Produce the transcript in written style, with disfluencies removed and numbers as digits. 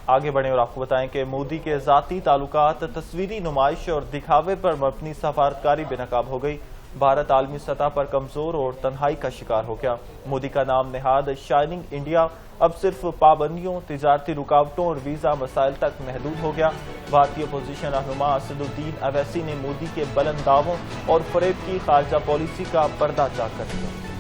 आगे बढ़े और आपको बताएं कि मोदी के जाती ताल्लुकात, तस्वीरी नुमाइश और दिखावे पर मबनी सफारतकारी बेनकाब हो गई। भारत आलमी सतह पर कमजोर और तन्हाई का शिकार हो गया। मोदी का नाम नेहाद शाइनिंग इंडिया अब सिर्फ पाबंदियों, तिजारती रुकावटों और वीजा मसाइल तक महदूद हो गया। भारतीय अपोजिशन रहनुमा असदुद्दीन अवैसी ने मोदी के बुलंद दावों और फरेब की खारजा पॉलिसी का पर्दा चाक कर दिया।